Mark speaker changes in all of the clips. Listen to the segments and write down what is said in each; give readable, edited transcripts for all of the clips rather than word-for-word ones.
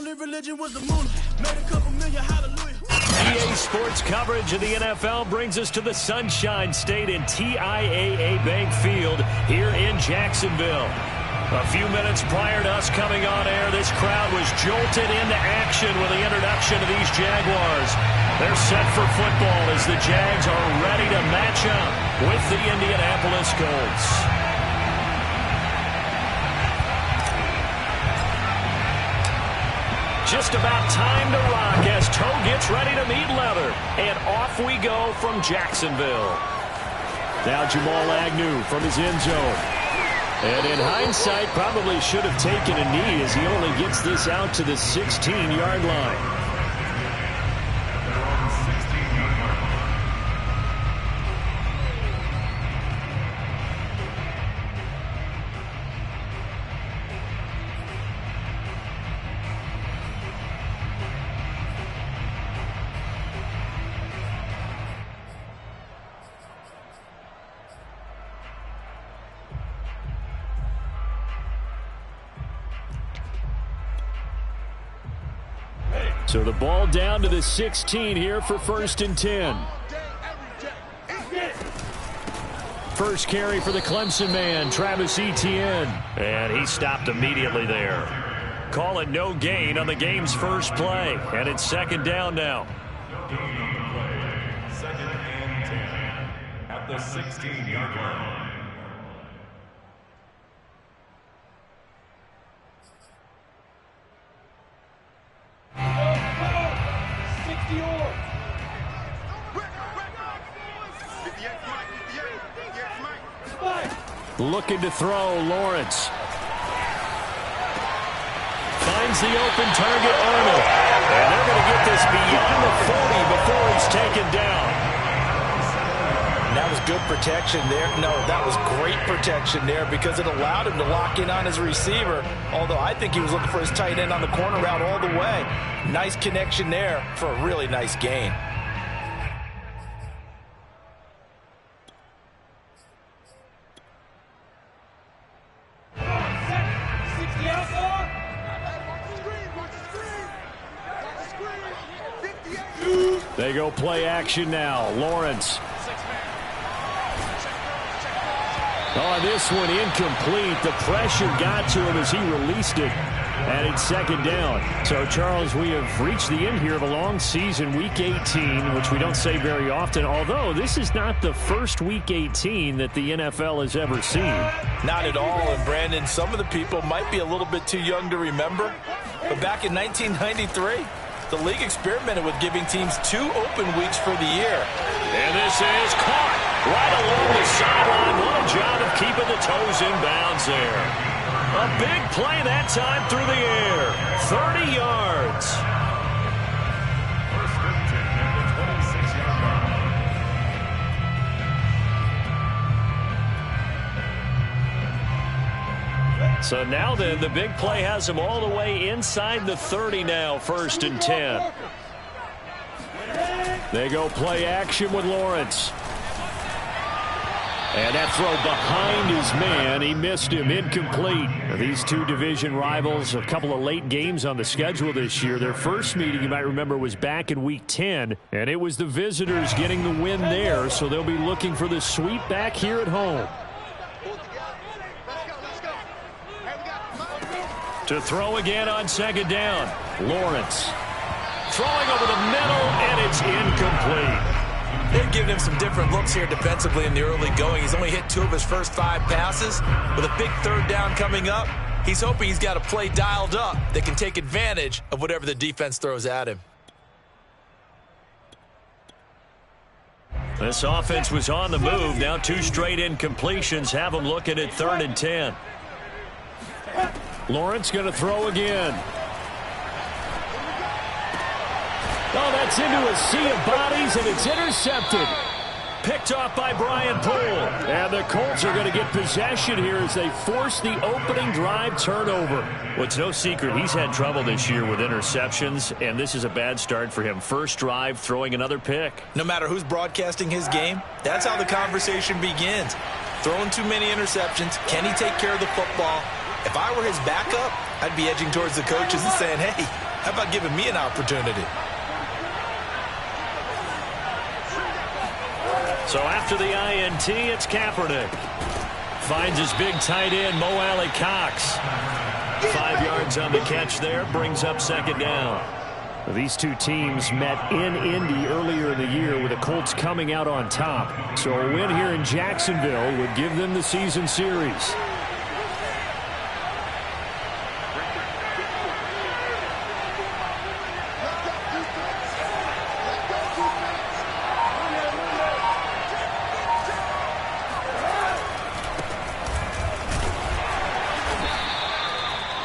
Speaker 1: only religion was the moon. Made a couple million, hallelujah.
Speaker 2: EA Sports coverage of the NFL brings us to the Sunshine State in TIAA Bank Field here in Jacksonville. A few minutes prior to us coming on air, this crowd was jolted into action with the introduction of these Jaguars. They're set for football as the Jags are ready to match up with the Indianapolis Colts. Just about time to rock as toe gets ready to meet leather. And off we go from Jacksonville. Now Jamal Agnew from his end zone. And in hindsight, probably should have taken a knee as he only gets this out to the 16-yard line. So the ball down to the 16 here for 1st and 10. First carry for the Clemson man, Travis Etienne. And he stopped immediately there. Call it no gain on the game's first play. And it's 2nd down now.
Speaker 3: Second and 10 at the 16-yard line.
Speaker 2: Looking to throw, Lawrence. Finds the open target, Arnold. And they're going to get this beyond the 40 before he's taken down.
Speaker 4: That was good protection there. No, that was great protection there because it allowed him to lock in on his receiver. Although I think he was looking for his tight end on the corner route all the way. Nice connection there for a really nice gain.
Speaker 2: They go play action now. Lawrence. Oh, this one incomplete. The pressure got to him as he released it. And it's 2nd down. So, Charles, we have reached the end here of a long season, Week 18, which we don't say very often, although this is not the first Week 18 that the NFL has ever seen.
Speaker 4: Not at all. And, Brandon, some of the people might be a little bit too young to remember. But back in 1993, the league experimented with giving teams 2 open weeks for the year.
Speaker 2: And this is caught right along the sideline. What a job of keeping the toes in bounds there. A big play that time through the air. 30 yards.
Speaker 3: First and 10 at the 26-yard line.
Speaker 2: So now then, the big play has him all the way inside the 30 now, 1st and 10. They go play action with Lawrence. And that throw behind his man, he missed him, incomplete. These two division rivals, a couple of late games on the schedule this year. Their first meeting, you might remember, was back in Week 10, and it was the visitors getting the win there, so they'll be looking for the sweep back here at home. To throw again on 2nd down, Lawrence. Throwing over the middle, and it's incomplete.
Speaker 4: They've given him some different looks here defensively in the early going. He's only hit 2 of his first 5 passes. With a big 3rd down coming up, he's hoping he's got a play dialed up that can take advantage of whatever the defense throws at him.
Speaker 2: This offense was on the move. Now 2 straight incompletions have them looking at 3rd and 10. Lawrence going to throw again. Oh, that's into a sea of bodies, and it's intercepted. Picked off by Brian Poole. And the Colts are going to get possession here as they force the opening drive turnover. Well, it's no secret he's had trouble this year with interceptions, and this is a bad start for him. First drive, throwing another pick.
Speaker 4: No matter who's broadcasting his game, that's how the conversation begins. Throwing too many interceptions. Can he take care of the football? If I were his backup, I'd be edging towards the coaches and saying, hey, How about giving me an opportunity?
Speaker 2: So after the INT, it's Kaepernick. Finds his big tight end, Mo Alley-Cox. 5 yards on the catch there, brings up second down.
Speaker 5: These two teams met in Indy earlier in the year with the Colts coming out on top. So a win here in Jacksonville would give them the season series.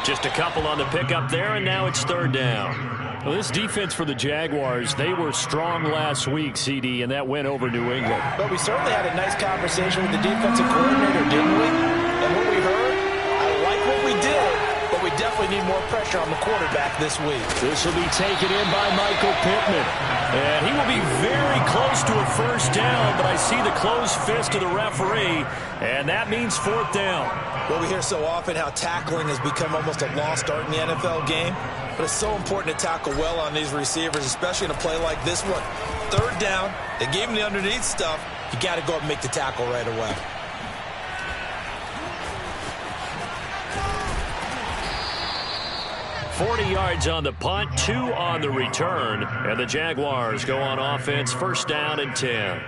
Speaker 2: Just a couple on the pickup there, and now it's third down.
Speaker 5: Well, this defense for the Jaguars, they were strong last week, CD, and that went over New England.
Speaker 4: But we certainly had a nice conversation with the defensive coordinator, didn't we? And what we heard, I like what we did, but we definitely need more pressure on the quarterback this week.
Speaker 5: This will be taken in by Michael Pittman.
Speaker 2: And he will be very close to a first down, but I see the closed fist of the referee, and that means fourth down.
Speaker 4: Well, we hear so often how tackling has become almost a lost art in the NFL game. But it's so important to tackle well on these receivers, especially in a play like this one. Third down, they gave him the underneath stuff. You got to go up and make the tackle right away.
Speaker 2: $40 yards on the punt, 2 on the return, and the Jaguars go on offense, first down and 10.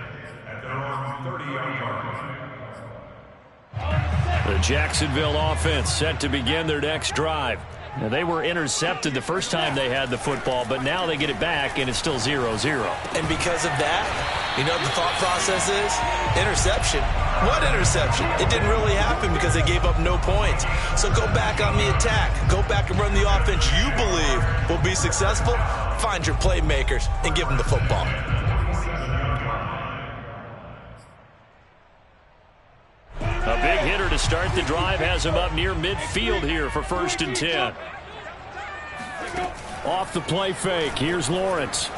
Speaker 2: The Jacksonville offense set to begin their next drive. Now, they were intercepted the first time they had the football, but now they get it back, and it's still 0-0.
Speaker 4: And because of that, you know what the thought process is? Interception. What interception? It didn't really happen because they gave up no points. So go back on the attack. Go back and run the offense you believe will be successful. Find your playmakers and give them the football.
Speaker 2: A big hitter to start the drive has him up near midfield here for first and 10.
Speaker 5: Off the play fake, here's Lawrence.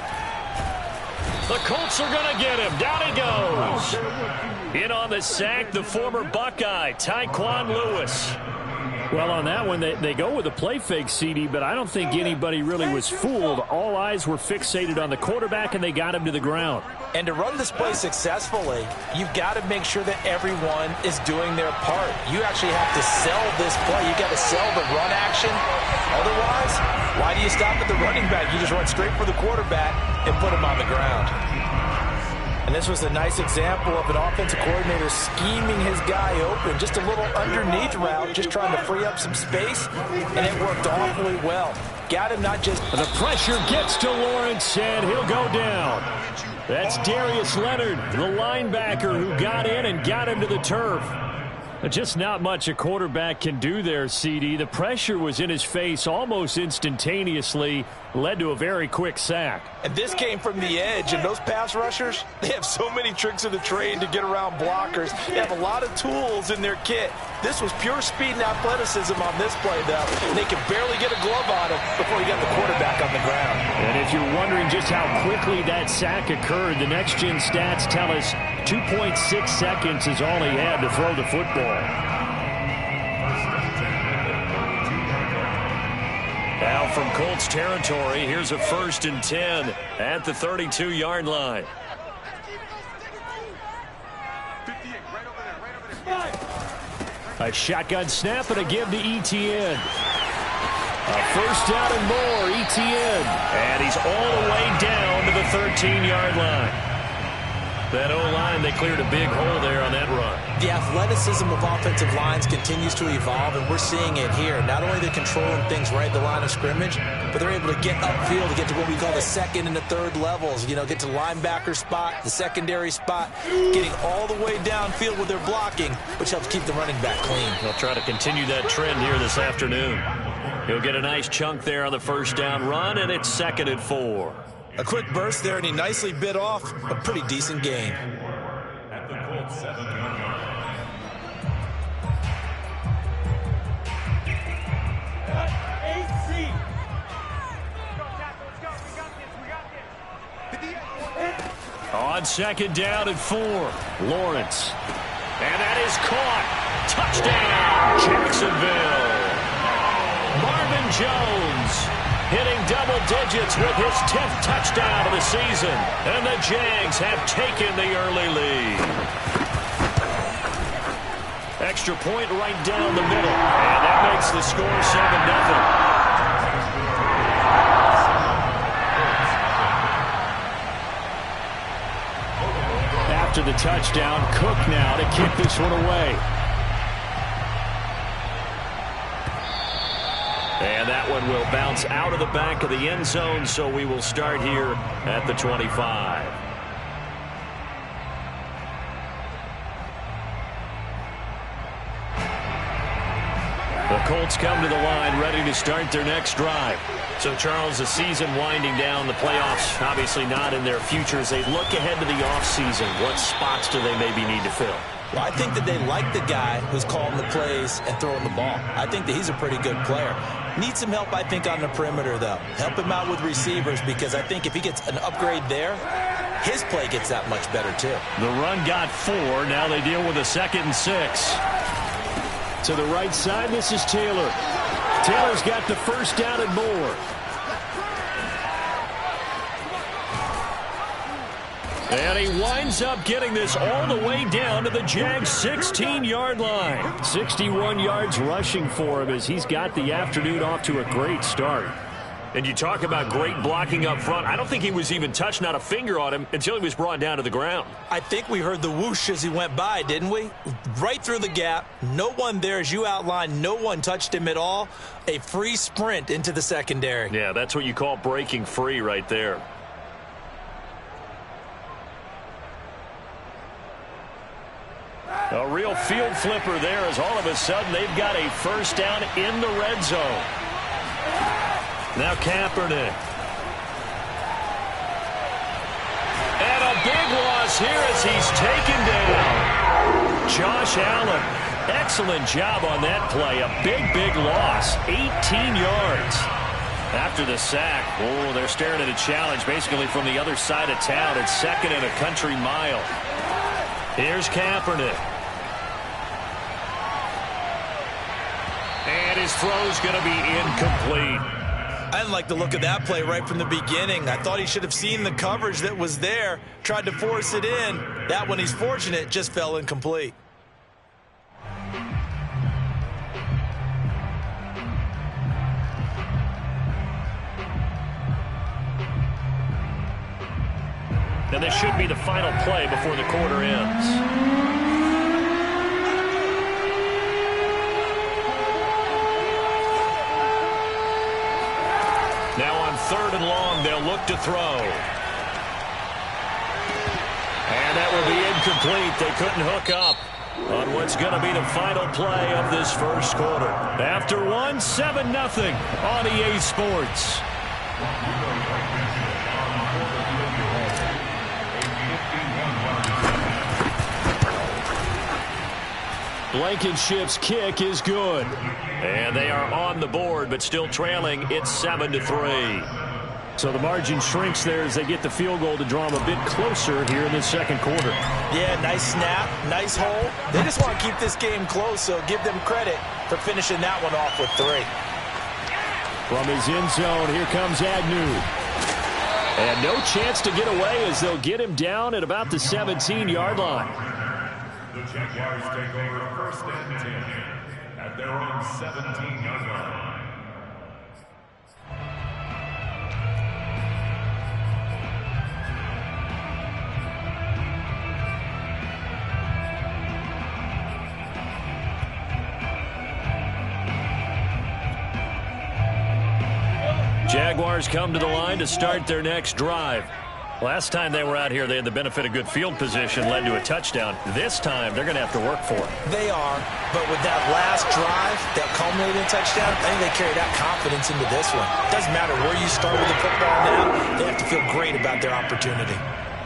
Speaker 2: The Colts are going to get him. Down he goes. In on the sack, the former Buckeye, Tyquan Lewis.
Speaker 5: Well, on that one, they go with a play fake, CD, but I don't think anybody really was fooled. All eyes were fixated on the quarterback, and they got him to the ground.
Speaker 4: And to run this play successfully, you've got to make sure that everyone is doing their part. You actually have to sell this play. You've got to sell the run action. Otherwise, why do you stop at the running back? You just run straight for the quarterback and put him on the ground. And this was a nice example of an offensive coordinator scheming his guy open. Just a little underneath route, just trying to free up some space, and it worked awfully well. Got him not just...
Speaker 5: The pressure gets to Lawrence, and he'll go down. That's Darius Leonard, the linebacker who got in and got him to the turf. Just not much a quarterback can do there, CD. The pressure was in his face almost instantaneously, led to a very quick sack.
Speaker 4: And this came from the edge, and those pass rushers, they have so many tricks of the trade to get around blockers. They have a lot of tools in their kit. This was pure speed and athleticism on this play, though. And they could barely get a glove on him before he got the quarterback on the ground.
Speaker 5: And if you're wondering just how quickly that sack occurred, the next-gen stats tell us 2.6 seconds is all he had to throw the football.
Speaker 2: Now from Colts territory, here's a first and 10 at the 32-yard line.
Speaker 5: A shotgun snap and a give to Etienne. A first down and more, Etienne.
Speaker 2: And he's all the way down to the 13-yard line. That O-line, they cleared a big hole there on that run.
Speaker 4: The athleticism of offensive lines continues to evolve, and we're seeing it here. Not only are they controlling things right at the line of scrimmage, but they're able to get upfield to get to what we call the second and the third levels. You know, get to the linebacker spot, the secondary spot, getting all the way downfield with their blocking, which helps keep the running back clean.
Speaker 2: They'll try to continue that trend here this afternoon. He'll get a nice chunk there on the first down run, and it's 2nd and 4.
Speaker 4: A quick burst there, and he nicely bit off a pretty decent gain.
Speaker 3: At the Colts 7.
Speaker 2: On 2nd down and 4, Lawrence. And that is caught. Touchdown, Jacksonville. Marvin Jones hitting double digits with his 10th touchdown of the season. And the Jags have taken the early lead. Extra point right down the middle. And that makes the score 7-0. After the touchdown, Cook now to kick this one away. And that one will bounce out of the back of the end zone, so we will start here at the 25. The Colts come to the line ready to start their next drive. So, Charles, the season winding down, the playoffs obviously not in their future. As they look ahead to the offseason, what spots do they maybe need to fill?
Speaker 4: Well, I think that they like the guy who's calling the plays and throwing the ball. I think that he's a pretty good player. Needs some help, I think, on the perimeter, though. Help him out with receivers, because I think if he gets an upgrade there, his play gets that much better, too.
Speaker 2: The run got 4. Now they deal with a 2nd and 6. To the right side, this is Taylor. Taylor's got the first down and more. And he winds up getting this all the way down to the Jags' 16-yard line. 61 yards rushing for him as he's got the afternoon off to a great start. And you talk about great blocking up front. I don't think he was even touched, not a finger on him, until he was brought down to the ground.
Speaker 4: I think we heard the whoosh as he went by, didn't we? Right through the gap. No one there, as you outlined. No one touched him at all. A free sprint into the secondary.
Speaker 2: Yeah, that's what you call breaking free right there. A real field flipper there, as all of a sudden they've got a first down in the red zone. Now Kaepernick. And a big loss here as he's taken down. Josh Allen, excellent job on that play. A big loss, 18 yards. After the sack, oh, they're staring at a challenge basically from the other side of town. It's 2nd and a country mile. Here's Kaepernick. And his throw's going to be incomplete.
Speaker 4: I didn't like the look of that play right from the beginning. I thought he should have seen the coverage that was there, tried to force it in. That one, he's fortunate, just fell incomplete.
Speaker 2: And this should be the final play before the quarter ends. Now on 3rd and long, they'll look to throw. And that will be incomplete. They couldn't hook up on what's going to be the final play of this first quarter. After one, 7-0 on EA Sports. Blankenship's kick is good. And they are on the board, but still trailing. It's 7-3. So the margin shrinks there as they get the field goal to draw them a bit closer here in the second quarter.
Speaker 4: Yeah, nice snap, nice hole. They just want to keep this game close, so give them credit for finishing that one off with 3.
Speaker 2: From his end zone, here comes Agnew. And no chance to get away as they'll get him down at about the 17-yard line.
Speaker 3: The Jaguars take over 1st and 10 at their own 17-yard line.
Speaker 2: Jaguars come to the line to start their next drive. Last time they were out here, they had the benefit of good field position, led to a touchdown. This time, they're going to have to work for it.
Speaker 4: They are, but with that last drive, that culminating touchdown, I think they carry that confidence into this one. Doesn't matter where you start with the football now, they have to feel great about their opportunity.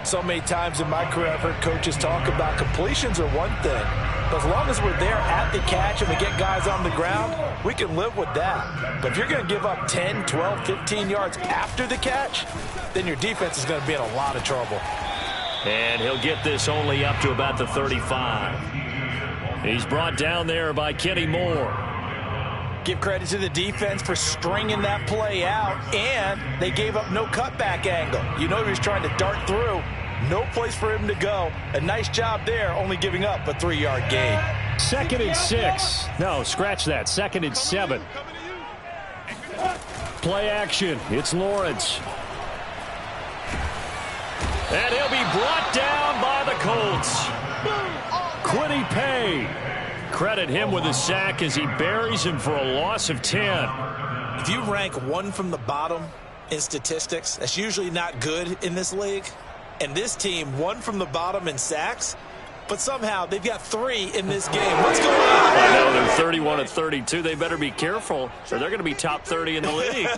Speaker 4: So many times in my career, I've heard coaches talk about completions are one thing. But as long as we're there at the catch and we get guys on the ground, we can live with that. But if you're going to give up 10, 12, 15 yards after the catch, then your defense is going to be in a lot of trouble.
Speaker 2: And he'll get this only up to about the 35. He's brought down there by Kenny Moore.
Speaker 4: Give credit to the defense for stringing that play out, and they gave up no cutback angle. You know he was trying to dart through. No place for him to go. A nice job there, only giving up a 3-yard gain.
Speaker 5: 2nd and 6. No, scratch that. 2nd and 7. Play action. It's Lawrence. And he'll be brought down by the Colts. Kwity Paye. Credit him with a sack as he buries him for a loss of 10.
Speaker 4: If you rank one from the bottom in statistics, that's usually not good in this league. And this team, one from the bottom in sacks, but somehow they've got 3 in this game. What's going on?
Speaker 5: I know, they're 31 of 32. They better be careful, or they're going to be top 30 in the league.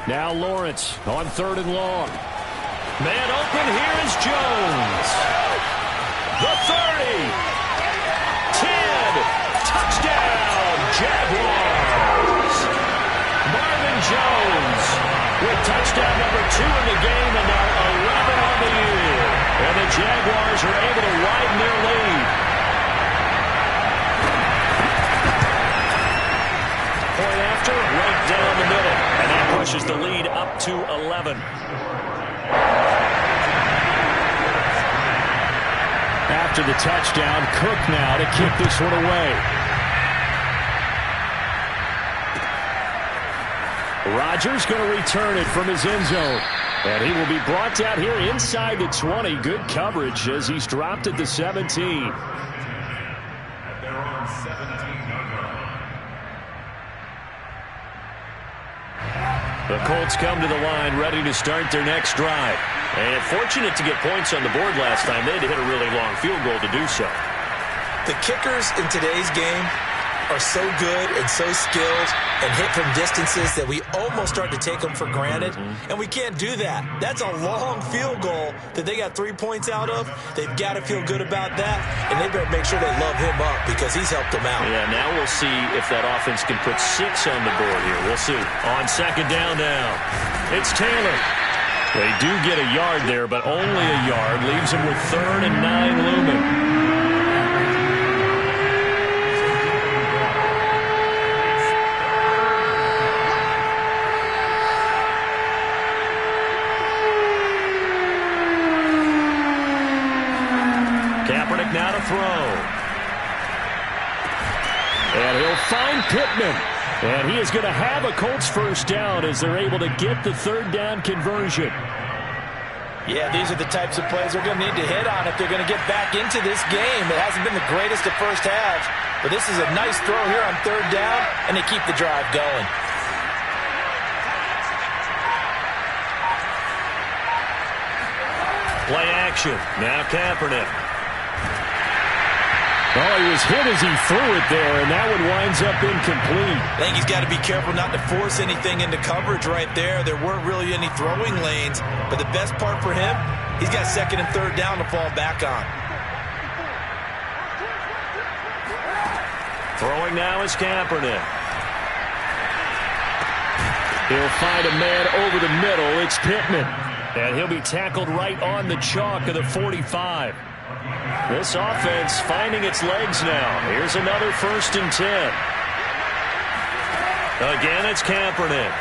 Speaker 5: Now Lawrence on 3rd and long. Man open, here is Jones. The 30. 10. Touchdown, Jaguars. Marvin Jones with touchdown number 2 in the game, and now 11 on the year. And the Jaguars are able to widen their lead. Point after, right down the middle. And that pushes the lead up to 11. After the touchdown, Cook now to kick this one away. Rodgers going to return it from his end zone. And he will be brought down here inside the 20. Good coverage as he's dropped at the 17.
Speaker 3: At their own 17-yard line.
Speaker 5: The Colts come to the line ready to start their next drive. And fortunate to get points on the board last time. They had to hit a really long field goal to do so.
Speaker 4: The kickers in today's game are so good and so skilled and hit from distances that we almost start to take them for granted, and we can't do that. That's a long field goal that they got 3 points out of. They've got to feel good about that, and they better make sure they love him up because he's helped them out.
Speaker 5: Yeah, now we'll see if that offense can put 6 on the board here. We'll see. On 2nd down now, it's Taylor. They do get a yard there, but only a yard. Leaves him with 3rd and 9 looming. Kaepernick now to throw. And he'll find Pittman. And he is going to have a Colts first down as they're able to get the 3rd down conversion.
Speaker 4: Yeah, these are the types of plays they're going to need to hit on if they're going to get back into this game. It hasn't been the greatest of first halves, but this is a nice throw here on 3rd down, and they keep the drive going.
Speaker 5: Play action. Now Kaepernick. Oh, he was hit as he threw it there, and that one winds up incomplete.
Speaker 4: I think he's got to be careful not to force anything into coverage right there. There weren't really any throwing lanes, but the best part for him, he's got 2nd and 3rd down to fall back on.
Speaker 5: Throwing now is Kaepernick. He'll find a man over the middle. It's Pittman. And he'll be tackled right on the chalk of the 45. This offense finding its legs now. Here's another 1st and 10. Again, it's Kaepernick.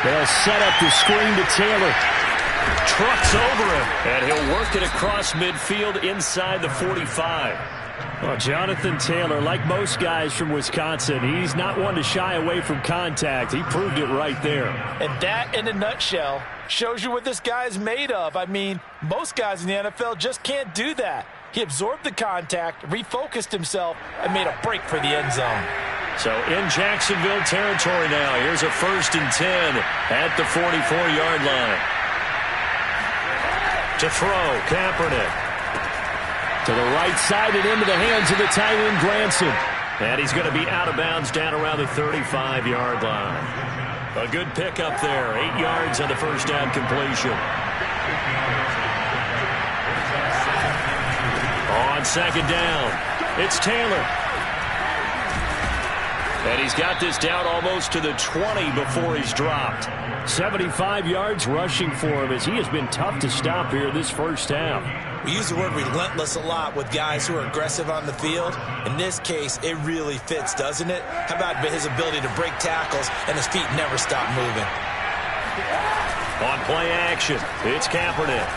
Speaker 5: They'll set up the screen to Taylor. Trucks over him. And he'll work it across midfield inside the 45. Well, Jonathan Taylor, like most guys from Wisconsin, he's not one to shy away from contact. He proved it right there.
Speaker 4: And that, in a nutshell, shows you what this guy is made of. I mean, most guys in the NFL just can't do that. He absorbed the contact, refocused himself, and made a break for the end zone.
Speaker 5: So in Jacksonville territory now. Here's a 1st and 10 at the 44-yard line. To throw, Kaepernick. To the right side and into the hands of the tight end, Granson. And he's going to be out of bounds down around the 35-yard line. A good pickup there. 8 yards on the 1st down completion. On 2nd down, it's Taylor. And he's got this down almost to the 20 before he's dropped. 75 yards rushing for him as he has been tough to stop here this first half.
Speaker 4: We use the word relentless a lot with guys who are aggressive on the field. In this case, it really fits, doesn't it? How about his ability to break tackles and his feet never stop moving?
Speaker 2: On play action, it's Kaepernick.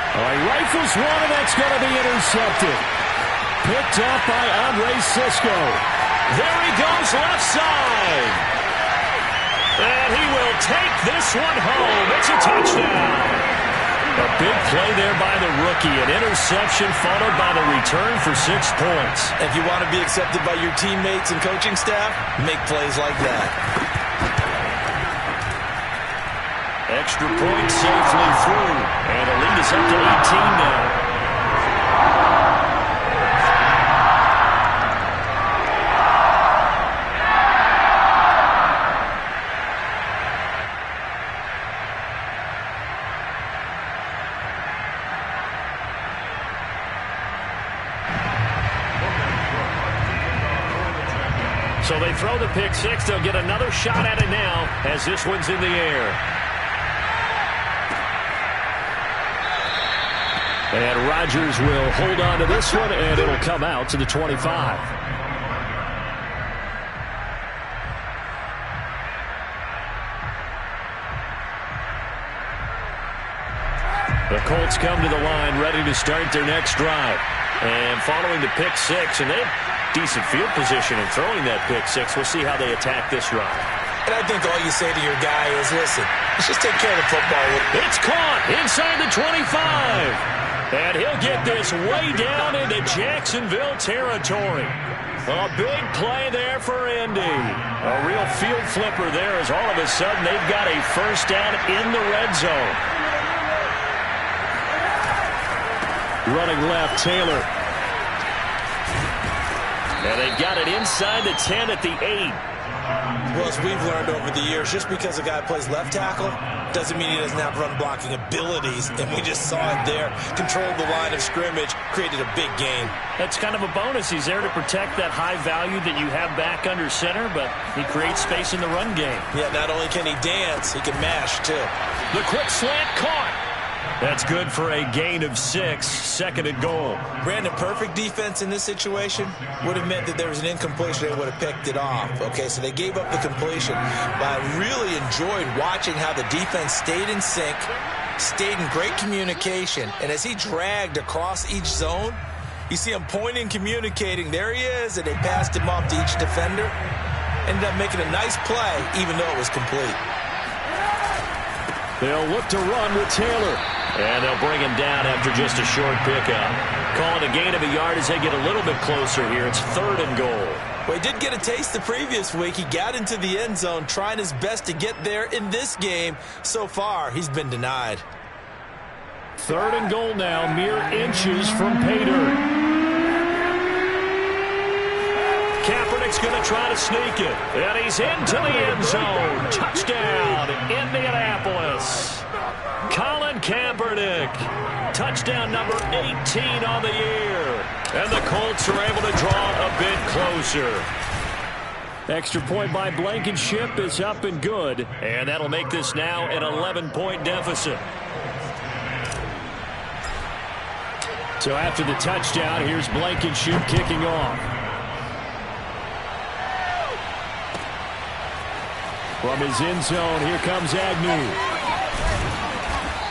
Speaker 5: He rifles one, and that's going to be intercepted. Picked up by Andre Cisco.
Speaker 2: There he goes left side. And he will take this one home. It's a touchdown. A big play there by the rookie. An interception followed by the return for 6 points.
Speaker 4: If you want to be accepted by your teammates and coaching staff, make plays like that.
Speaker 2: Extra point safely through. And the lead is up to 18 now. So they throw the pick six. They'll get another shot at it now as this one's in the air. And Rodgers will hold on to this one, and it'll come out to the 25. The Colts come to the line ready to start their next drive. And following the pick six, and they have decent field position in throwing that pick six. We'll see how they attack this drive.
Speaker 4: And I think all you say to your guy is, listen, let's just take care of the football.
Speaker 2: It's caught inside the 25. And he'll get this way down into Jacksonville territory. A big play there for Indy. A real field flipper there as all of a sudden they've got a first down in the red zone. Running left, Taylor. And they've got it inside the 10 at the 8.
Speaker 4: Well, as we've learned over the years, just because a guy plays left tackle doesn't mean he doesn't have run-blocking abilities. And we just saw it there. Controlled the line of scrimmage, created a big gain.
Speaker 2: That's kind of a bonus. He's there to protect that high value that you have back under center, but he creates space in the run game.
Speaker 4: Yeah, not only can he dance, he can mash, too.
Speaker 2: The quick slant caught. That's good for a gain of 6, second and goal.
Speaker 4: Brandon, perfect defense in this situation would have meant that there was an incompletion. They would have picked it off. Okay, so they gave up the completion. But I really enjoyed watching how the defense stayed in sync, stayed in great communication. And as he dragged across each zone, you see him pointing, communicating. There he is, and they passed him off to each defender. Ended up making a nice play, even though it was complete.
Speaker 2: They'll look to run with Taylor. And they'll bring him down after just a short pickup. Calling a gain of a yard as they get a little bit closer here. It's 3rd and goal.
Speaker 4: Well, he did get a taste the previous week. He got into the end zone, trying his best to get there in this game. So far, he's been denied.
Speaker 2: 3rd and goal now, mere inches from pay dirt. Kaepernick's going to try to sneak it. And he's into the end zone. Touchdown, Indianapolis. Colin Kaepernick, touchdown number 18 on the year. And the Colts are able to draw a bit closer. Extra point by Blankenship is up and good. And that'll make this now an 11-point deficit. So after the touchdown, here's Blankenship kicking off. From his end zone, here comes Agnew.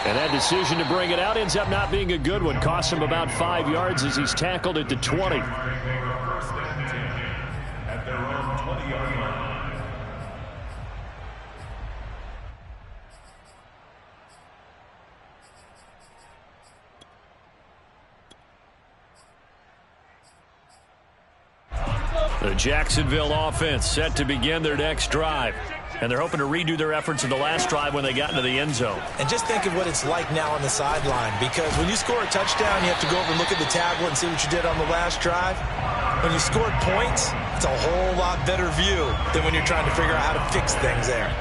Speaker 2: And that decision to bring it out ends up not being a good one. Costs him about 5 yards as he's tackled at the 20.
Speaker 3: At their own 20-yard line.
Speaker 2: The Jacksonville offense set to begin their next drive. And they're hoping to redo their efforts in the last drive when they got into the end zone.
Speaker 4: And just think of what it's like now on the sideline, because when you score a touchdown, you have to go over and look at the tablet and see what you did on the last drive. When you scored points, it's a whole lot better view than when you're trying to figure out how to fix things there.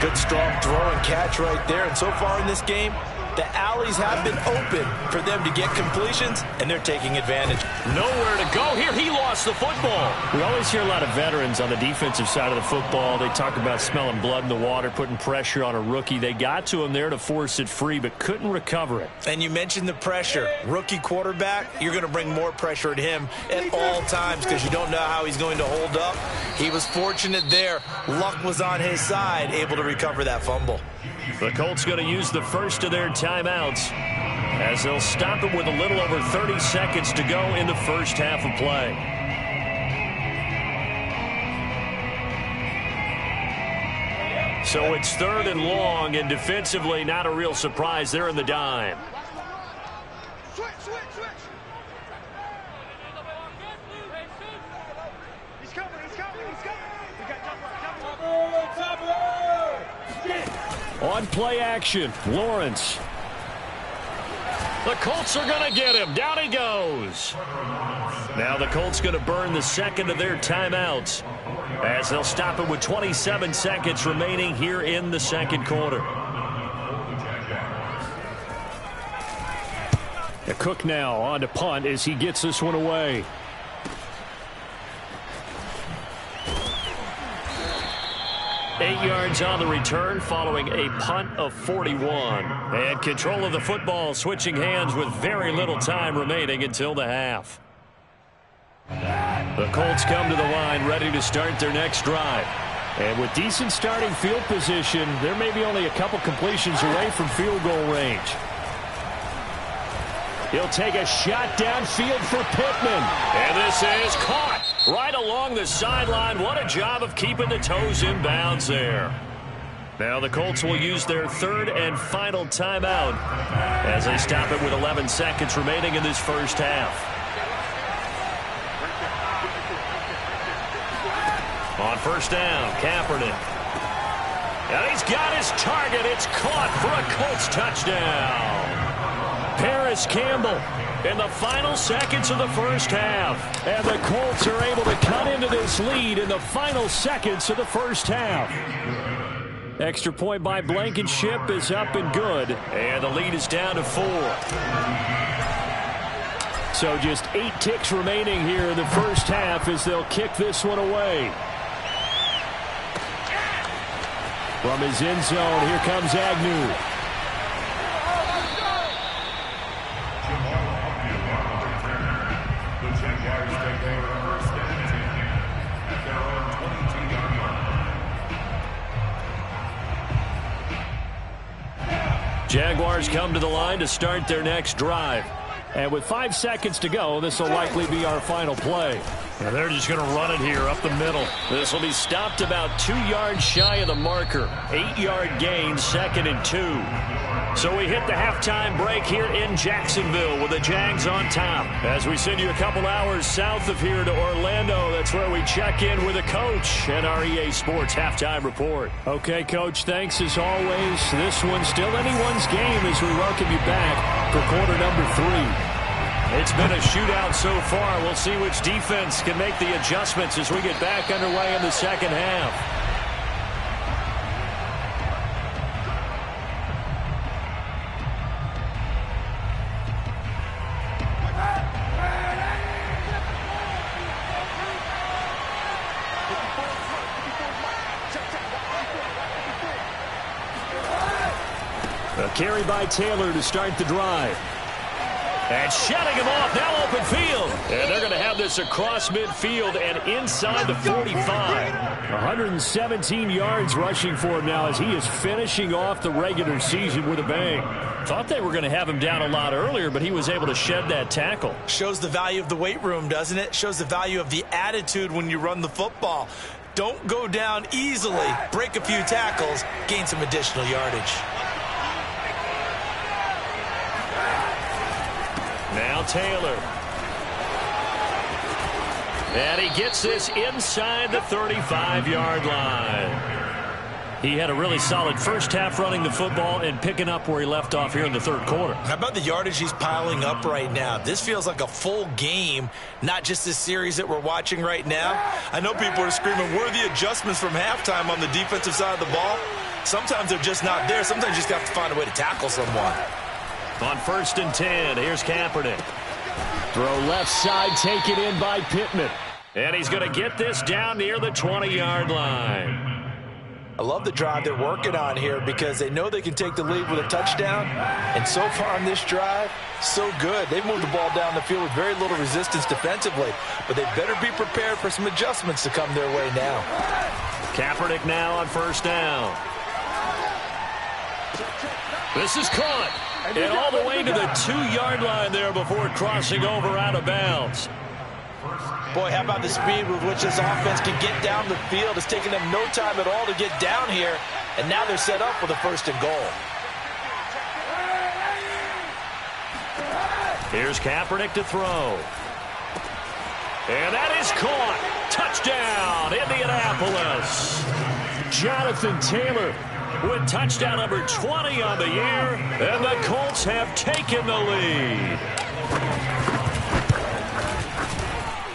Speaker 4: Good, strong throw and catch right there. And so far in this game, The alleys have been open for them to get completions, and they're taking advantage.
Speaker 2: Nowhere to go here. He lost the football. We always hear a lot of veterans on the defensive side of the football. They talk about smelling blood in the water, putting pressure on a rookie. They got to him there to force it free, but couldn't recover it.
Speaker 4: And you mentioned the pressure. Rookie quarterback, you're going to bring more pressure at him at all times because you don't know how he's going to hold up. He was fortunate there. Luck was on his side, able to recover that fumble.
Speaker 2: The Colts going to use the first of their timeouts as they'll stop it with a little over 30 seconds to go in the first half of play. So it's 3rd and long, and defensively not a real surprise. They're in the dime.
Speaker 1: Switch. He's coming. We got double.
Speaker 5: On play action, Lawrence.
Speaker 2: The Colts are going to get him. Down he goes. Now the Colts going to burn the second of their timeouts as they'll stop it with 27 seconds remaining here in the second quarter.
Speaker 5: Cook now on to punt as he gets this one away.
Speaker 2: Eight yards on the return following a punt of 41. And control of the football switching hands with very little time remaining until the half. The Colts come to the line ready to start their next drive.
Speaker 5: And with decent starting field position, there may be only a couple completions away from field goal range. He'll take a shot downfield for Pittman.
Speaker 2: And this is caught right along the sideline. What a job of keeping the toes in bounds there. Now the Colts will use their 3rd and final timeout as they stop it with 11 seconds remaining in this first half. On first down, Kaepernick. And he's got his target. It's caught for a Colts touchdown.
Speaker 5: Paris Campbell in the final seconds of the first half. And the Colts are able to cut into this lead in the final seconds of the first half. Extra point by Blankenship is up and good.
Speaker 2: And the lead is down to 4.
Speaker 5: So just 8 ticks remaining here in the first half as they'll kick this one away. From his end zone, here comes Agnew.
Speaker 2: Jaguars come to the line to start their next drive.
Speaker 5: And with 5 seconds to go, this will likely be our final play.
Speaker 2: And they're just going to run it here up the middle. This will be stopped about 2 yards shy of the marker. 8-yard gain, 2nd and 2. So we hit the halftime break here in Jacksonville with the Jags on top. As we send you a couple hours south of here to Orlando, that's where we check in with the coach and our EA Sports halftime report.
Speaker 5: Okay, Coach, thanks as always. This one's still anyone's game as we welcome you back for quarter number 3.
Speaker 2: It's been a shootout so far. We'll see which defense can make the adjustments as we get back underway in the second half.
Speaker 5: A carry by Taylor to start the drive.
Speaker 2: And shutting him off, now open field. And they're going to have this across midfield and inside the 45.
Speaker 5: 117 yards rushing for him now as he is finishing off the regular season with a bang.
Speaker 2: Thought they were going to have him down a lot earlier, but he was able to shed that tackle.
Speaker 4: Shows the value of the weight room, doesn't it? Shows the value of the attitude when you run the football. Don't go down easily. Break a few tackles, gain some additional yardage.
Speaker 2: Now Taylor. And he gets this inside the 35-yard line. He had a really solid first half running the football and picking up where he left off here in the third quarter.
Speaker 4: How about the yardage he's piling up right now? This feels like a full game, not just this series that we're watching right now. I know people are screaming, where are the adjustments from halftime on the defensive side of the ball? Sometimes they're just not there. Sometimes you just have to find a way to tackle someone.
Speaker 2: On 1st and 10, here's Kaepernick.
Speaker 5: Throw left side, taken in by Pittman.
Speaker 2: And he's going to get this down near the 20-yard line.
Speaker 4: I love the drive they're working on here because they know they can take the lead with a touchdown. And so far on this drive, so good. They've moved the ball down the field with very little resistance defensively. But they better be prepared for some adjustments to come their way now.
Speaker 2: Kaepernick now on 1st down. This is caught. And all the way to the 2-yard line there before crossing over out of bounds.
Speaker 4: Boy, how about the speed with which this offense can get down the field? It's taken them no time at all to get down here, and now they're set up for the 1st and goal.
Speaker 2: Here's Kaepernick to throw. And that is caught. Touchdown, Indianapolis.
Speaker 5: Jonathan Taylor
Speaker 2: with touchdown number 20 on the year, and the Colts have taken the lead.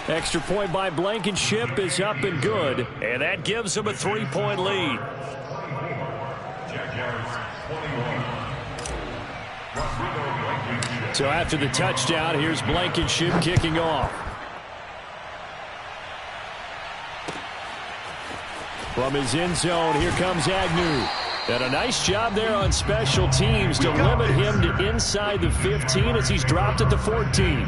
Speaker 5: Extra point by Blankenship is up and good.
Speaker 2: And that gives them a 3-point lead.
Speaker 5: So after the touchdown, here's Blankenship kicking off. From his end zone, here comes Agnew. And a nice job there on special teams to limit him to inside the 15 as he's dropped at the 14.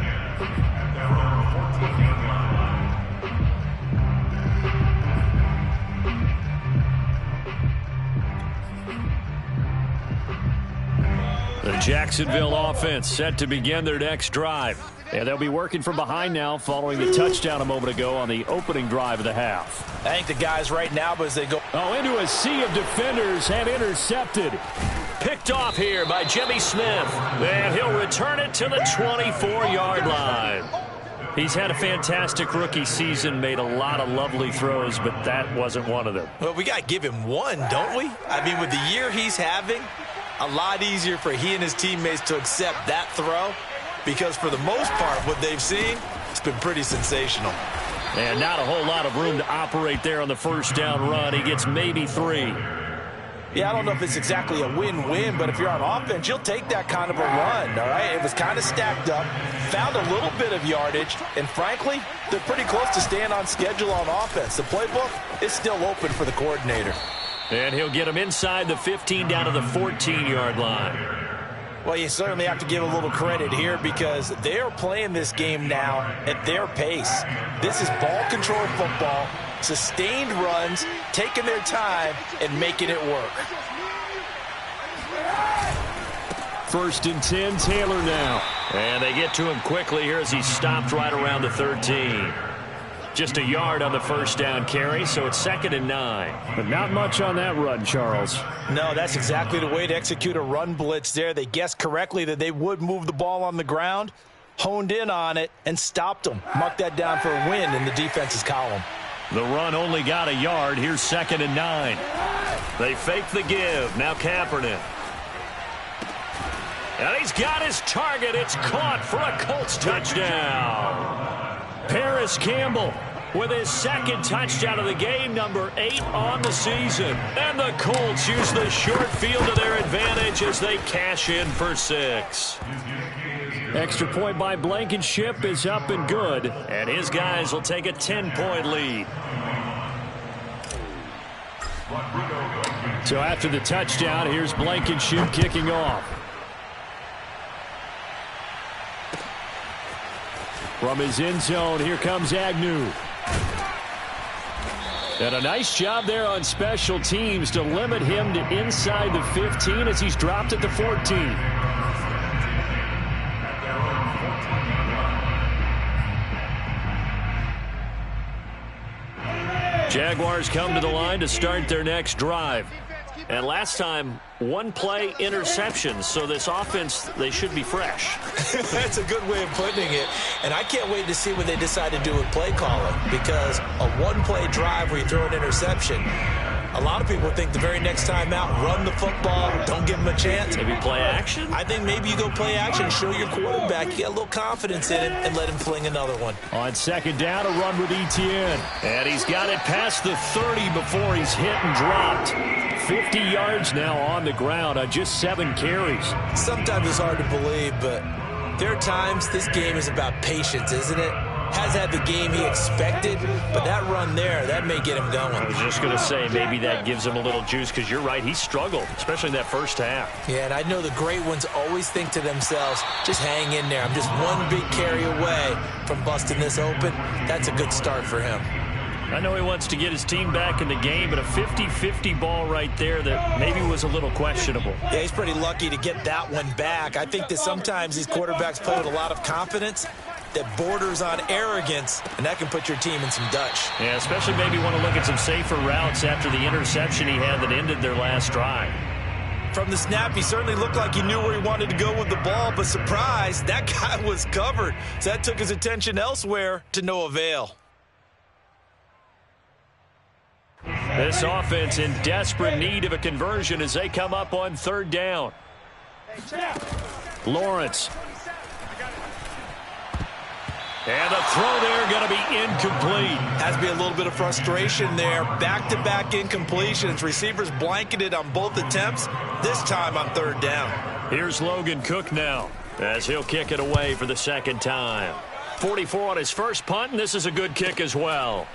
Speaker 2: The Jacksonville offense set to begin their next drive.
Speaker 5: And they'll be working from behind now following the touchdown a moment ago on the opening drive of the half.
Speaker 4: I think the guys right now, as they go
Speaker 5: into a sea of defenders and intercepted.
Speaker 2: Picked off here by Jimmy Smith. And he'll return it to the 24-yard line. He's had a fantastic rookie season, made a lot of lovely throws, but that wasn't one of them.
Speaker 4: Well, we got to give him one, don't we? I mean, with the year he's having, a lot easier for he and his teammates to accept that throw because for the most part, what they've seen, it's been pretty sensational.
Speaker 2: And not a whole lot of room to operate there on the 1st down run. He gets maybe 3.
Speaker 4: Yeah, I don't know if it's exactly a win-win, but if you're on offense, you'll take that kind of a run, all right? It was kind of stacked up, found a little bit of yardage, and frankly, they're pretty close to staying on schedule on offense. The playbook is still open for the coordinator.
Speaker 2: And he'll get him inside the 15 down to the 14-yard line.
Speaker 4: Well, you certainly have to give a little credit here because they are playing this game now at their pace. This is ball control football, sustained runs, taking their time, and making it work.
Speaker 5: 1st and 10, Taylor now.
Speaker 2: And they get to him quickly here as he stopped right around the 13. Just a yard on the 1st down carry, so it's 2nd and 9.
Speaker 5: But not much on that run, Charles.
Speaker 4: No, that's exactly the way to execute a run blitz there. They guessed correctly that they would move the ball on the ground, honed in on it, and stopped them. Mark that down for a win in the defense's column.
Speaker 2: The run only got a yard. Here's 2nd and 9. They fake the give. Now Kaepernick. And he's got his target. It's caught for a Colts touchdown. Paris Campbell with his 2nd touchdown of the game, number 8 on the season. And the Colts use the short field to their advantage as they cash in for 6.
Speaker 5: Extra point by Blankenship is up and good.
Speaker 2: And his guys will take a 10-point lead.
Speaker 5: So after the touchdown, here's Blankenship kicking off. From his end zone, here comes Agnew. And a nice job there on special teams to limit him to inside the 15 as he's dropped at the 14.
Speaker 2: Jaguars come to the line to start their next drive. And last time, 1-play interception. So this offense, they should be fresh.
Speaker 4: That's a good way of putting it. And I can't wait to see what they decide to do with play calling. Because a 1-play drive where you throw an interception, a lot of people think the very next time out, run the football, don't give them a chance.
Speaker 2: Maybe play action?
Speaker 4: I think maybe you go play action, show your quarterback, you get a little confidence in him, and let him fling another one.
Speaker 5: On 2nd down, a run with Etienne.
Speaker 2: And he's got it past the 30 before he's hit and dropped.
Speaker 5: 50 yards now on the ground on just 7 carries.
Speaker 4: Sometimes it's hard to believe, but there are times this game is about patience, isn't it? Has had the game he expected, but that run there, that may get him going.
Speaker 5: I was just going to say, maybe that gives him a little juice, because you're right, he struggled, especially in that first half.
Speaker 4: Yeah, and I know the great ones always think to themselves, just hang in there. I'm just one big carry away from busting this open. That's a good start for him.
Speaker 5: I know he wants to get his team back in the game, but a 50-50 ball right there that maybe was a little questionable.
Speaker 4: Yeah, he's pretty lucky to get that one back. I think that sometimes these quarterbacks play with a lot of confidence that borders on arrogance, and that can put your team in some Dutch.
Speaker 5: Yeah, especially maybe want to look at some safer routes after the interception he had that ended their last drive.
Speaker 4: From the snap, he certainly looked like he knew where he wanted to go with the ball, but surprise, that guy was covered. So that took his attention elsewhere to no avail.
Speaker 5: This offense in desperate need of a conversion as they come up on 3rd down. Lawrence. And the throw there going to be incomplete.
Speaker 4: Has to be a little bit of frustration there. Back-to-back incompletions. Receivers blanketed on both attempts, this time on 3rd down.
Speaker 5: Here's Logan Cook now as he'll kick it away for the 2nd time. 44 on his first punt, and this is a good kick as well.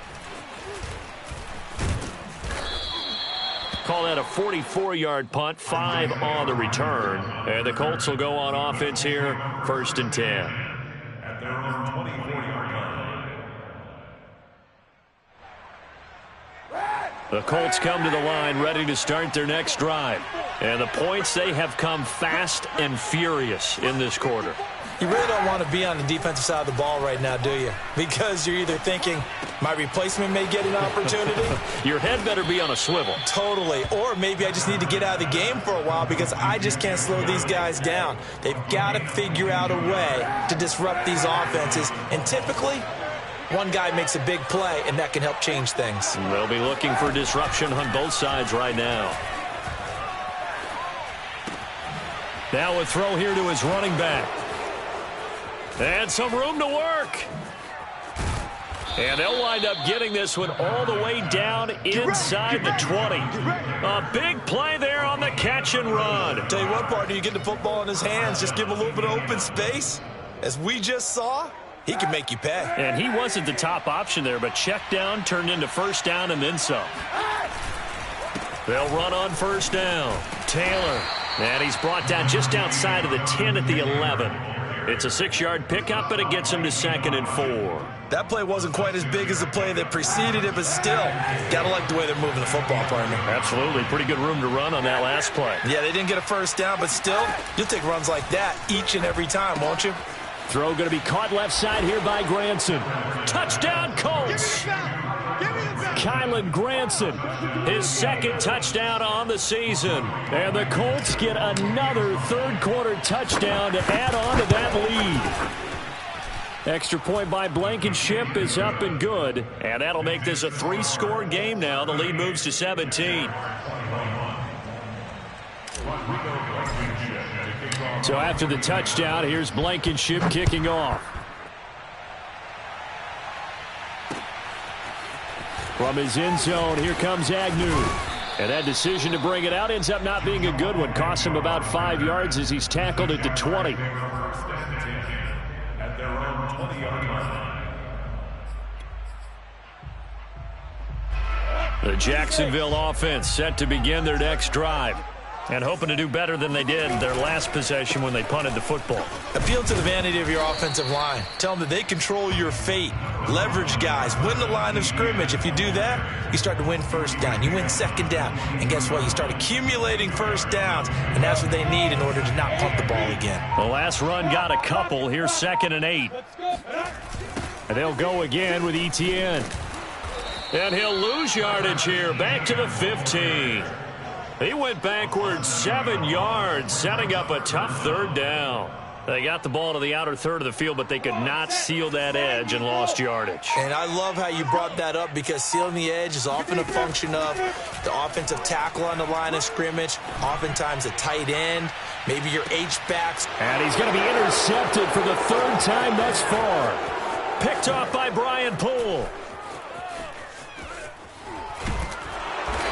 Speaker 5: Call that a 44-yard punt, 5 on the return. And the Colts will go on offense here, 1st and 10.
Speaker 3: At their own 24-yard line.
Speaker 5: The Colts come to the line ready to start their next drive. And the points, they have come fast and furious in this quarter.
Speaker 4: You really don't want to be on the defensive side of the ball right now, do you? Because you're either thinking, my replacement may get an opportunity.
Speaker 5: Your head better be on a swivel.
Speaker 4: Totally. Or maybe I just need to get out of the game for a while because I just can't slow these guys down. They've got to figure out a way to disrupt these offenses. And typically, one guy makes a big play, and that can help change things.
Speaker 5: They'll be looking for disruption on both sides right now. Now a throw here to his running back. And some room to work. And they'll wind up getting this one all the way down inside the 20. A big play there on the catch and run.
Speaker 4: Tell you what, partner, you get the football in his hands, just give him a little bit of open space. As we just saw, he can make you pay.
Speaker 5: And he wasn't the top option there, but check down turned into 1st down and then some. They'll run on 1st down. Taylor. And he's brought down just outside of the 10 at the 11. It's a 6-yard pickup, but it gets him to 2nd and 4.
Speaker 4: That play wasn't quite as big as the play that preceded it, but still, got to like the way they're moving the football, partner.
Speaker 5: Absolutely. Pretty good room to run on that last play.
Speaker 4: Yeah, they didn't get a 1st down, but still, you'll take runs like that each and every time, won't you?
Speaker 5: Throw going to be caught left side here by Granson. Touchdown, Colts! Kylen Granson, his 2nd touchdown on the season. And the Colts get another 3rd quarter touchdown to add on to that lead. Extra point by Blankenship is up and good. And that'll make this a 3-score game now. The lead moves to 17. So after the touchdown, here's Blankenship kicking off. From his end zone, here comes Agnew. And that decision to bring it out ends up not being a good one. Costs him about 5 yards as he's tackled at the 20.
Speaker 3: At their own 20-yard line.
Speaker 5: The Jacksonville offense set to begin their next drive. And hoping to do better than they did their last possession when they punted the football.
Speaker 4: Appeal to the vanity of your offensive line. Tell them that they control your fate. Leverage guys. Win the line of scrimmage. If you do that, you start to win 1st down. You win 2nd down. And guess what? You start accumulating 1st downs. And that's what they need in order to not punt the ball again.
Speaker 5: The last run got a couple. Here's 2nd and 8. And they'll go again with Etienne. And he'll lose yardage here. Back to the 15. He went backwards 7 yards, setting up a tough 3rd down. They got the ball to the outer third of the field, but they could not seal that edge and lost yardage.
Speaker 4: And I love how you brought that up because sealing the edge is often a function of the offensive tackle on the line of scrimmage, oftentimes a tight end, maybe your H-backs.
Speaker 5: And he's going to be intercepted for the 3rd time thus far. Picked off by Brian Poole.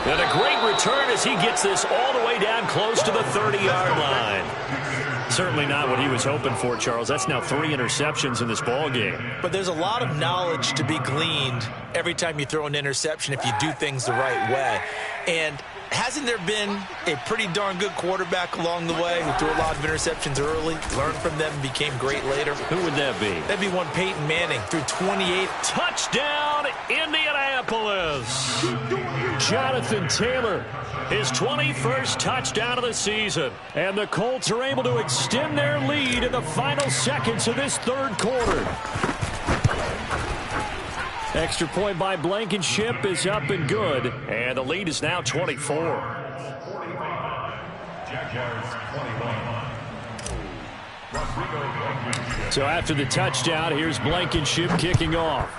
Speaker 2: And a great return as he gets this all the way down close to the 30-yard line. Certainly not what he was hoping for, Charles. That's now 3 interceptions in this ball game.
Speaker 4: But there's a lot of knowledge to be gleaned every time you throw an interception if you do things the right way. And hasn't there been a pretty darn good quarterback along the way who threw a lot of interceptions early, learned from them, and became great later?
Speaker 2: Who would that be?
Speaker 4: That'd be one Peyton Manning, threw 28.
Speaker 2: Touchdown, Indianapolis! Jonathan Taylor, his 21st touchdown of the season. And the Colts are able to extend their lead in the final seconds of this third quarter. Extra point by Blankenship is up and good. And the lead is now 24. So after the touchdown, here's Blankenship kicking off.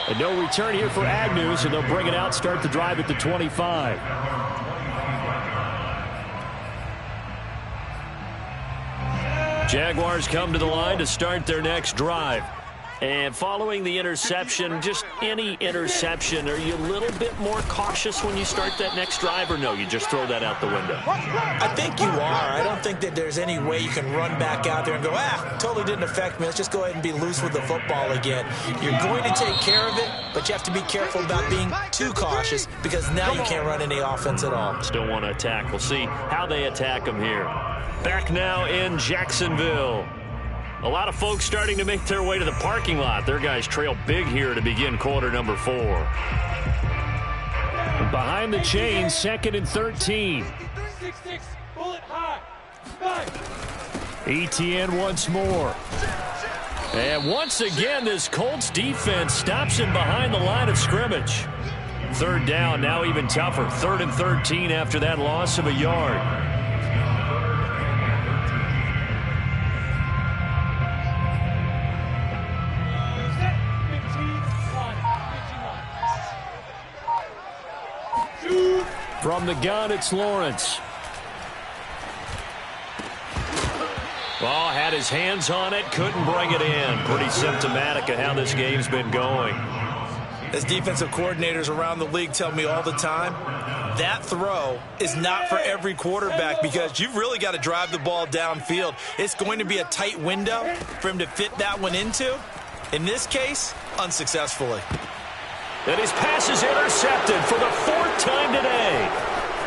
Speaker 2: And no return here for Agnew, so they'll bring it out, start the drive at the 25. Jaguars come to the line to start their next drive. And following the interception, just any interception, are you a little bit more cautious when you start that next drive, or no, you just throw that out the window?
Speaker 4: I think you are. I don't think that there's any way you can run back out there and go, totally didn't affect me. Let's just go ahead and be loose with the football again. You're going to take care of it, but you have to be careful about being too cautious because now you can't run any offense at all.
Speaker 2: Still want to attack. We'll see how they attack them here. Back now in Jacksonville. A lot of folks starting to make their way to the parking lot. Their guys trail big here to begin quarter number 4. Behind the chain, 2nd and 13. Etienne once more. And once again, this Colts defense stops him behind the line of scrimmage. 3rd down, now even tougher. 3rd and 13 after that loss of a yard. From the gun, it's Lawrence. Ball had his hands on it, couldn't bring it in. Pretty symptomatic of how this game's been going.
Speaker 4: As defensive coordinators around the league tell me all the time, that throw is not for every quarterback because you've really got to drive the ball downfield. It's going to be a tight window for him to fit that one into. In this case, unsuccessfully.
Speaker 2: And his pass is intercepted for the 4th time today.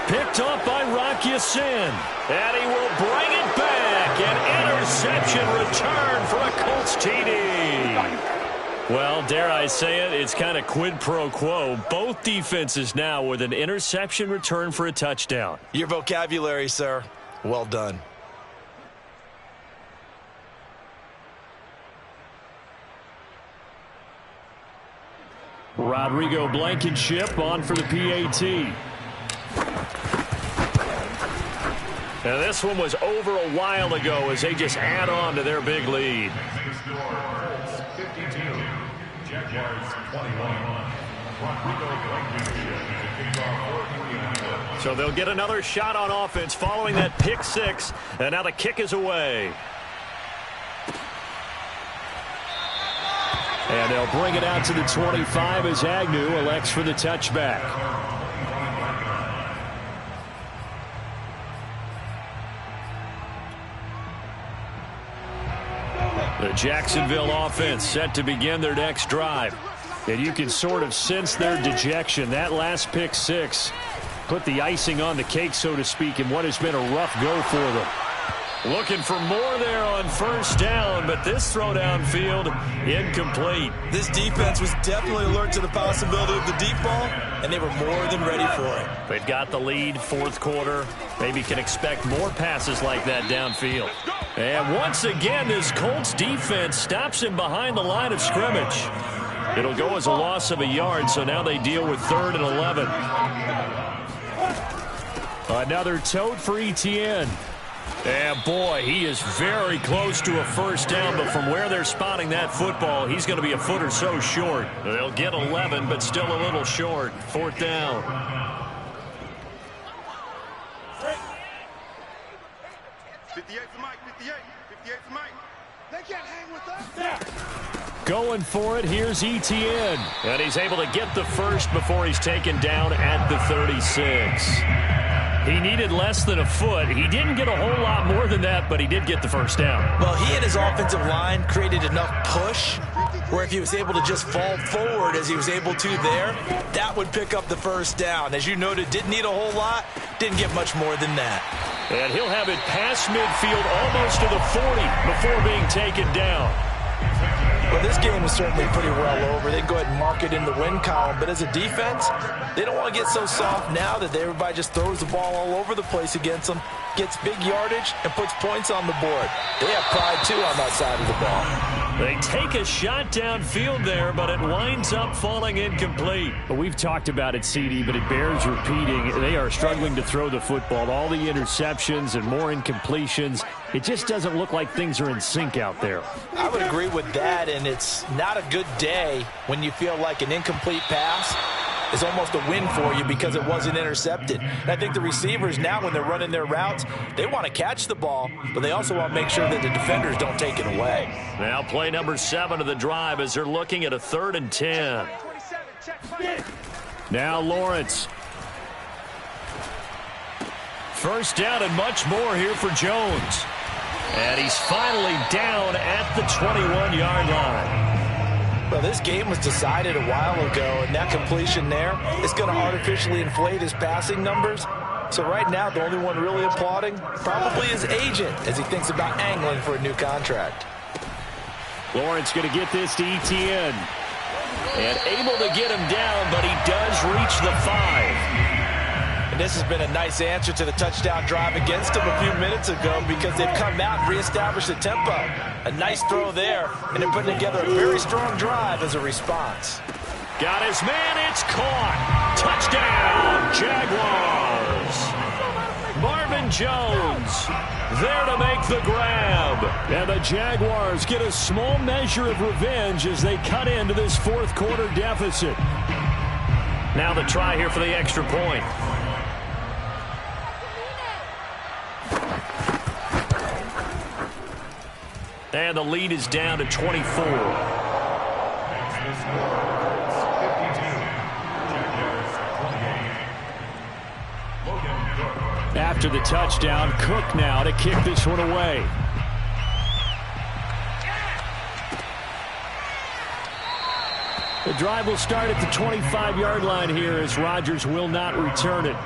Speaker 2: Picked off by Rock Ya-Sin. And he will bring it back. An interception return for a Colts TD. Well, dare I say it, it's kind of quid pro quo. Both defenses now with an interception return for a touchdown.
Speaker 4: Your vocabulary, sir. Well done.
Speaker 2: Rodrigo Blankenship on for the PAT. And this one was over a while ago as they just add on to their big lead. So they'll get another shot on offense following that pick 6. And now the kick is away. And they'll bring it out to the 25 as Agnew elects for the touchback. The Jacksonville offense set to begin their next drive. And you can sort of sense their dejection. That last pick 6 put the icing on the cake, so to speak, in what has been a rough go for them. Looking for more there on 1st down, but this throw downfield incomplete.
Speaker 4: This defense was definitely alert to the possibility of the deep ball, and they were more than ready for it.
Speaker 2: They've got the lead, 4th quarter. Maybe can expect more passes like that downfield. And once again, this Colts defense stops him behind the line of scrimmage. It'll go as a loss of a yard, so now they deal with 3rd and 11. Another tote for Etienne. And boy, he is very close to a 1st down, but from where they're spotting that football, he's going to be a foot or so short. They'll get 11, but still a little short. 4th down.
Speaker 1: 58 for Mike, 58 for Mike. They can't hang with us.
Speaker 5: Going for it, here's Etienne. And he's able to get the first before he's taken down at the 36. He needed less than a foot. He didn't get a whole lot more than that, but he did get the first down.
Speaker 4: Well, he and his offensive line created enough push where if he was able to just fall forward as he was able to there, that would pick up the first down. As you noted, didn't need a whole lot, didn't get much more than that.
Speaker 5: And he'll have it past midfield almost to the 40 before being taken down.
Speaker 4: Well, this game is certainly pretty well over. They can go ahead and mark it in the win column. But as a defense, they don't want to get so soft now that everybody just throws the ball all over the place against them, gets big yardage, and puts points on the board. They have pride, too, on that side of the ball.
Speaker 5: They take a shot downfield there, but it winds up falling incomplete. We've talked about it, CD, but it bears repeating. They are struggling to throw the football. All the interceptions and more incompletions. It just doesn't look like things are in sync out there.
Speaker 4: I would agree with that, and it's not a good day when you feel like an incomplete pass is almost a win for you because it wasn't intercepted. And I think the receivers now, when they're running their routes, they want to catch the ball, but they also want to make sure that the defenders don't take it away.
Speaker 5: Now play number 7 of the drive as they're looking at a 3rd and 10. Now Lawrence. First down and much more here for Jones. And he's finally down at the 21-yard line.
Speaker 4: Well, this game was decided a while ago, and that completion there is going to artificially inflate his passing numbers. So right now, the only one really applauding probably his agent as he thinks about angling for a new contract.
Speaker 5: Lawrence going to get this to Etienne. And able to get him down, but he does reach the 5.
Speaker 4: And this has been a nice answer to the touchdown drive against them a few minutes ago because they've come out and reestablished the tempo. A nice throw there, and they're putting together a very strong drive as a response.
Speaker 5: Got his man, it's caught. Touchdown, Jaguars. Marvin Jones there to make the grab. And the Jaguars get a small measure of revenge as they cut into this 4th quarter deficit. Now the try here for the extra point. And the lead is down to 24. After the touchdown, Cook now to kick this one away. The drive will start at the 25-yard line here as Rodgers will not return it.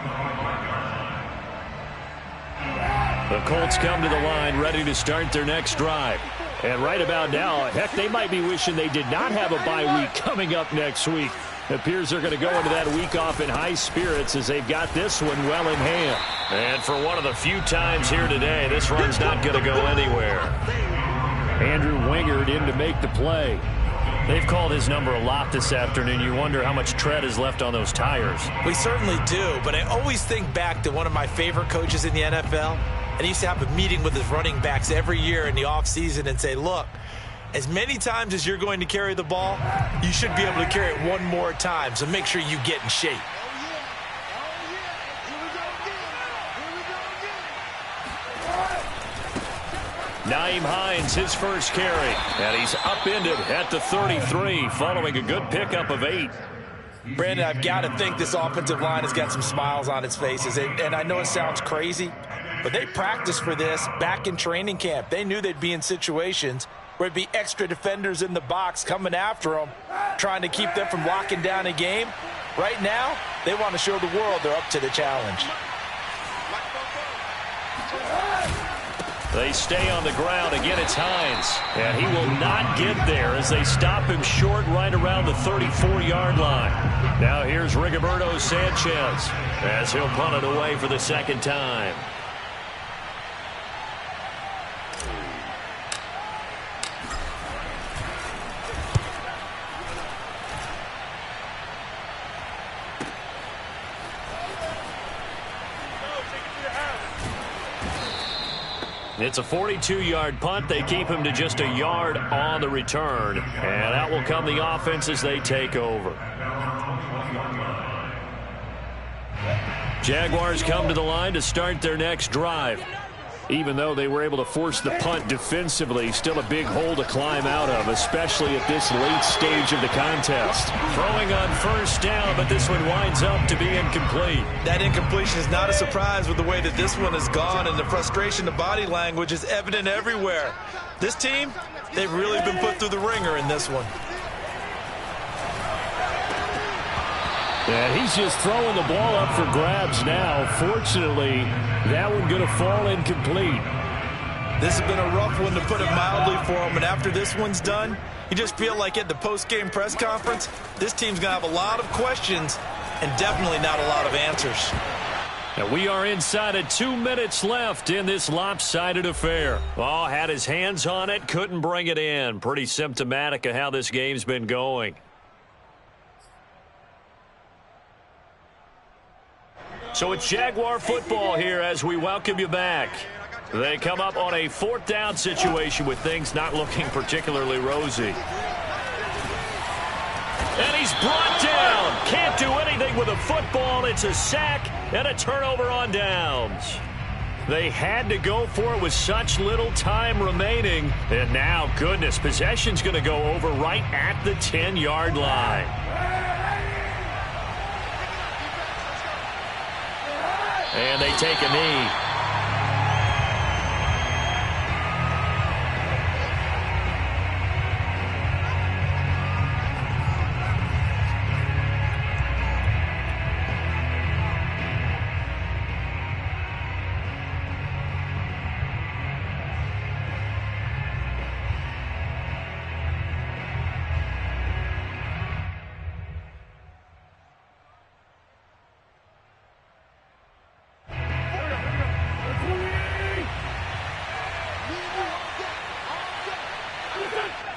Speaker 5: The Colts come to the line ready to start their next drive. And right about now, heck, they might be wishing they did not have a bye week coming up next week. It appears they're going to go into that week off in high spirits as they've got this one well in hand. And for one of the few times here today, this run's not going to go anywhere. Andrew Wingard in to make the play. They've called his number a lot this afternoon. You wonder how much tread is left on those tires.
Speaker 4: We certainly do, but I always think back to one of my favorite coaches in the NFL. And he used to have a meeting with his running backs every year in the offseason and say, look, as many times as you're going to carry the ball, you should be able to carry it one more time, so make sure you get in shape.
Speaker 5: Nyheim Hines, his first carry. And he's upended at the 33 following a good pickup of 8.
Speaker 4: Brandon, I've got to think this offensive line has got some smiles on its faces. And I know it sounds crazy, but they practiced for this back in training camp. They knew they'd be in situations where it'd be extra defenders in the box coming after them, trying to keep them from locking down a game. Right now, they want to show the world they're up to the challenge.
Speaker 5: They stay on the ground. Again, it's Hines. And he will not get there as they stop him short right around the 34-yard line. Now here's Rigoberto Sanchez as he'll punt it away for the second time. It's a 42-yard punt. They keep him to just a yard on the return. And that will come the offense as they take over. Jaguars come to the line to start their next drive. Even though they were able to force the punt defensively, still a big hole to climb out of, especially at this late stage of the contest. Throwing on first down, but this one winds up to be incomplete.
Speaker 4: That incompletion is not a surprise with the way that this one has gone, and the frustration, the body language is evident everywhere. This team, they've really been put through the ringer in this one.
Speaker 5: And he's just throwing the ball up for grabs now. Fortunately, that one going to fall incomplete.
Speaker 4: This has been a rough one, to put it mildly, for him. And after this one's done, you just feel like at the post-game press conference, this team's going to have a lot of questions and definitely not a lot of answers.
Speaker 5: And we are inside of 2 minutes left in this lopsided affair. Oh, had his hands on it, couldn't bring it in. Pretty symptomatic of how this game's been going. So it's Jaguar football here as we welcome you back. They come up on a 4th down situation with things not looking particularly rosy. And he's brought down. Can't do anything with a football. It's a sack and a turnover on downs. They had to go for it with such little time remaining. And now, goodness, possession's going to go over right at the 10-yard line. And they take a knee.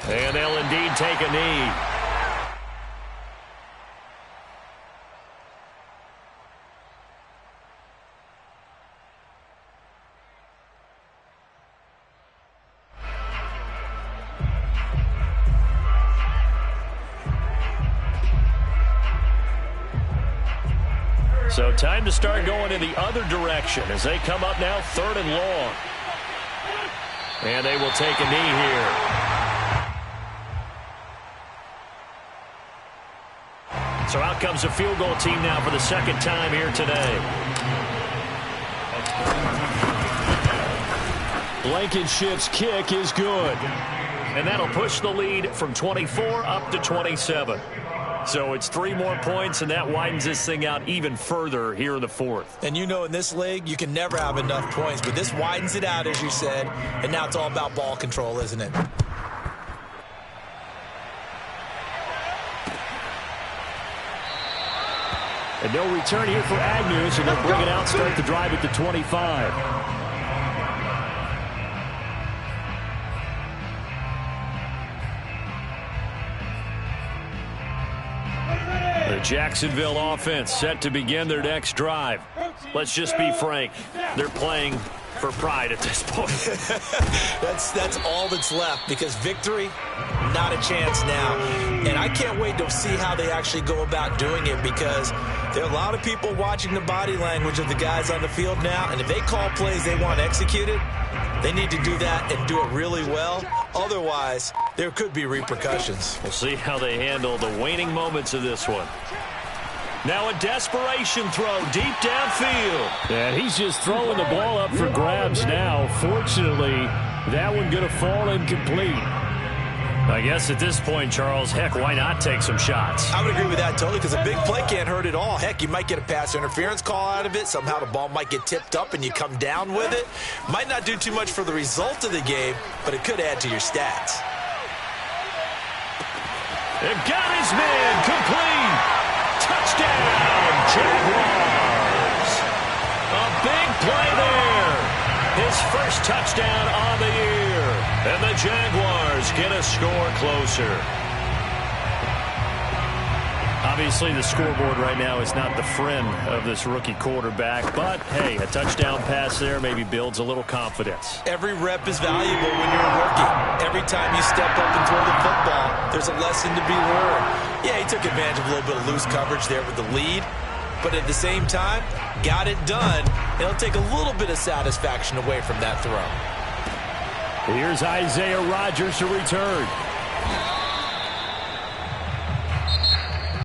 Speaker 5: And they'll indeed take a knee. So time to start going in the other direction as they come up now 3rd and long. And they will take a knee here. So out comes a field goal team now for the 2nd time here today. Blankenship's kick is good. And that'll push the lead from 24 up to 27. So it's 3 more points, and that widens this thing out even further here in the 4th.
Speaker 4: And you know, in this league, you can never have enough points, but this widens it out, as you said, and now it's all about ball control, isn't it?
Speaker 5: And no return here for Agnew, so they'll bring it out, start the drive at the 25. The Jacksonville offense set to begin their next drive. Let's just be frank, they're playing for pride at this point.
Speaker 4: That's all that's left, because victory, not a chance now. And I can't wait to see how they actually go about doing it, because there are a lot of people watching the body language of the guys on the field now, and if they call plays they want executed, they need to do that and do it really well. Otherwise, there could be repercussions.
Speaker 5: We'll see how they handle the waning moments of this one. Now a desperation throw deep downfield. And he's just throwing the ball up for grabs now. Fortunately, that one going to fall incomplete. I guess at this point, Charles, heck, why not take some shots?
Speaker 4: I would agree with that totally, because a big play can't hurt at all. Heck, you might get a pass interference call out of it. Somehow the ball might get tipped up and you come down with it. Might not do too much for the result of the game, but it could add to your stats.
Speaker 5: It got his man complete. Touchdown, Jaguars. A big play there. His first touchdown on the year. And the Jaguars get a score closer. Obviously, the scoreboard right now is not the friend of this rookie quarterback. But, hey, a touchdown pass there maybe builds a little confidence.
Speaker 4: Every rep is valuable when you're a rookie. Every time you step up and throw the football, there's a lesson to be learned. Yeah, he took advantage of a little bit of loose coverage there with the lead. but at the same time, got it done. It'll take a little bit of satisfaction away from that throw.
Speaker 5: Here's Isaiah Rodgers to return.